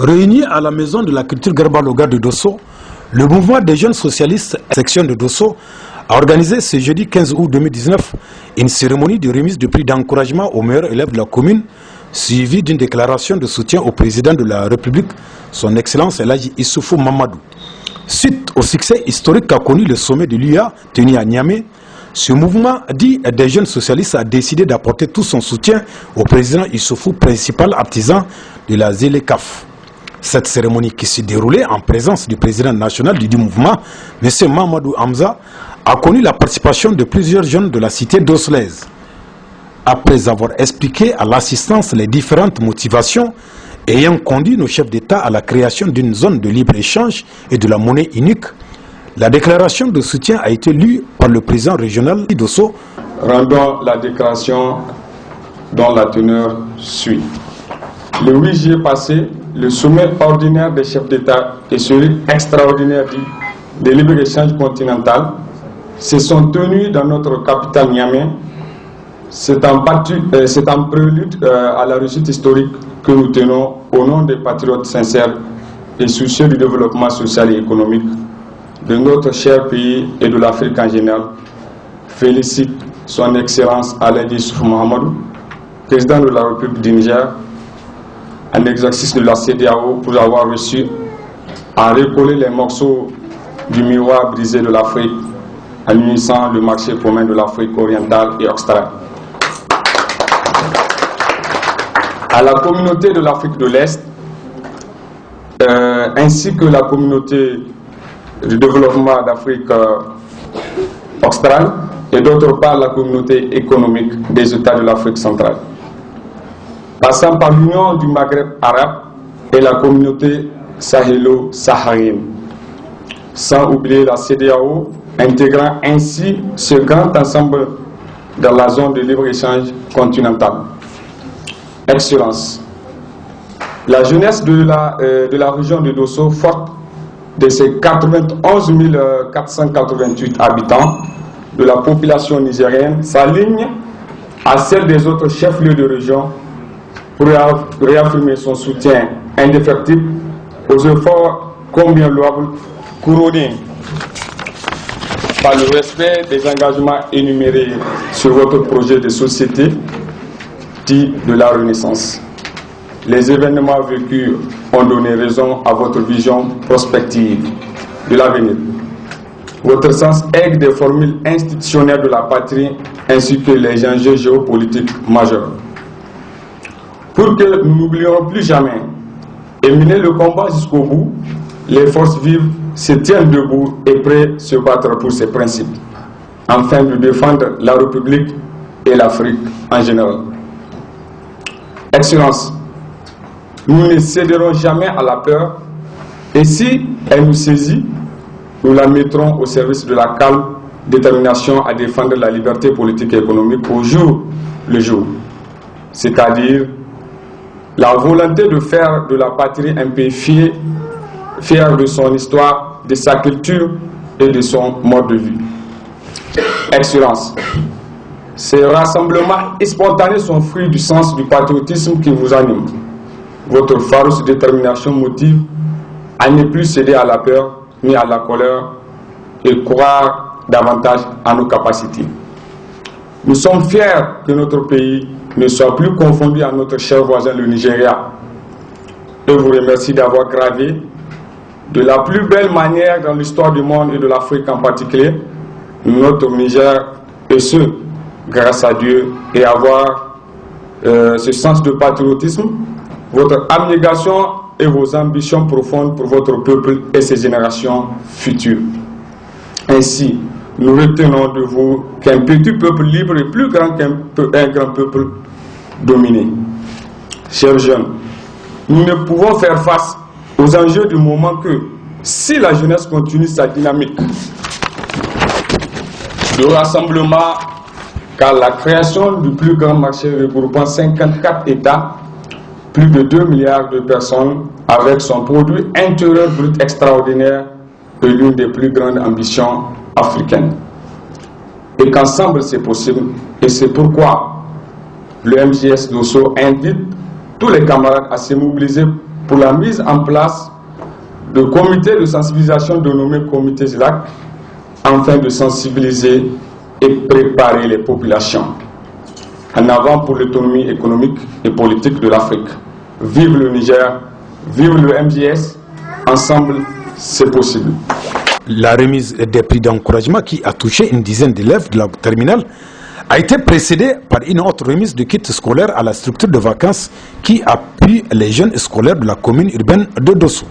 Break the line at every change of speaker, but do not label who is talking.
Réunis à la maison de la culture Garba-Loga de Dosso, le mouvement des jeunes socialistes section de Dosso a organisé ce jeudi 15 août 2019 une cérémonie de remise de prix d'encouragement aux meilleurs élèves de la commune, suivie d'une déclaration de soutien au président de la République, son Excellence Elhaji Issoufou Mamadou. Suite au succès historique qu'a connu le sommet de l'UA tenu à Niamey, ce mouvement dit des jeunes socialistes a décidé d'apporter tout son soutien au président Issoufou, principal artisan de la ZLECAF. Cette cérémonie qui s'est déroulée en présence du président national du mouvement, M. Mamadou Hamza, a connu la participation de plusieurs jeunes de la cité d'Oslaise. Après avoir expliqué à l'assistance les différentes motivations ayant conduit nos chefs d'État à la création d'une zone de libre-échange et de la monnaie unique, la déclaration de soutien a été lue par le président régional d'Osso.
Rendons la déclaration dont la teneur suit. Le 8 juillet passé, le sommet ordinaire des chefs d'État et celui extraordinaire de libre-échange continental se sont tenus dans notre capitale Niamey. C'est en prélude à la réussite historique que nous tenons au nom des patriotes sincères et soucieux du développement social et économique de notre cher pays et de l'Afrique en général. Félicite son Excellence Elhaji Issoufou Mamadou, président de la République du Niger, en exercice de la CEDEAO, pour avoir reçu à recoller les morceaux du miroir brisé de l'Afrique en unissant le marché commun de l'Afrique orientale et australe. À la communauté de l'Afrique de l'Est, ainsi que la communauté de développement d'Afrique australe, et d'autre part la communauté économique des États de l'Afrique centrale. Passant par l'Union du Maghreb arabe et la communauté sahélo-saharienne, sans oublier la CEDEAO, intégrant ainsi ce grand ensemble dans la zone de libre-échange continentale. Excellence, la jeunesse de la région de Dosso, forte de ses 91 488 habitants de la population nigérienne, s'aligne à celle des autres chefs-lieux de région pour réaffirmer son soutien indéfectible aux efforts combien louables couronnés par le respect des engagements énumérés sur votre projet de société dit de la Renaissance. Les événements vécus ont donné raison à votre vision prospective de l'avenir. Votre sens aigle des formules institutionnelles de la patrie ainsi que les enjeux géopolitiques majeurs. Pour que nous n'oublions plus jamais et mener le combat jusqu'au bout, les forces vives se tiennent debout et prêtes à se battre pour ces principes, afin de défendre la République et l'Afrique en général. Excellence, nous ne céderons jamais à la peur et si elle nous saisit, nous la mettrons au service de la calme détermination à défendre la liberté politique et économique au jour le jour, c'est-à-dire la volonté de faire de la patrie un pays fier de son histoire, de sa culture et de son mode de vie. Excellence, ces rassemblements spontanés sont fruits du sens du patriotisme qui vous anime. Votre farouche détermination motive à ne plus céder à la peur ni à la colère et croire davantage à nos capacités. Nous sommes fiers que notre pays ne soit plus confondu à notre cher voisin le Nigeria. Et vous remercie d'avoir gravé de la plus belle manière dans l'histoire du monde et de l'Afrique en particulier notre Niger, et ce, grâce à Dieu, et avoir ce sens de patriotisme, votre abnégation et vos ambitions profondes pour votre peuple et ses générations futures. Ainsi, nous retenons de vous qu'un petit peuple libre est plus grand qu'un grand peuple dominé. Chers jeunes, nous ne pouvons faire face aux enjeux du moment que, si la jeunesse continue sa dynamique de rassemblement, car la création du plus grand marché regroupant 54 États, plus de 2 milliards de personnes, avec son produit intérieur brut extraordinaire, est l'une des plus grandes ambitions africaines. Et qu'ensemble c'est possible, et c'est pourquoi le MJS Dosso invite tous les camarades à se mobiliser pour la mise en place de comités de sensibilisation dénommés comités ZLAC, afin de sensibiliser et préparer les populations. En avant pour l'autonomie économique et politique de l'Afrique. Vive le Niger, vive le MJS, ensemble c'est possible.
La remise des prix d'encouragement qui a touché une dizaine d'élèves de la terminale a été précédée par une autre remise de kits scolaires à la structure de vacances qui appuie les jeunes scolaires de la commune urbaine de Dosso.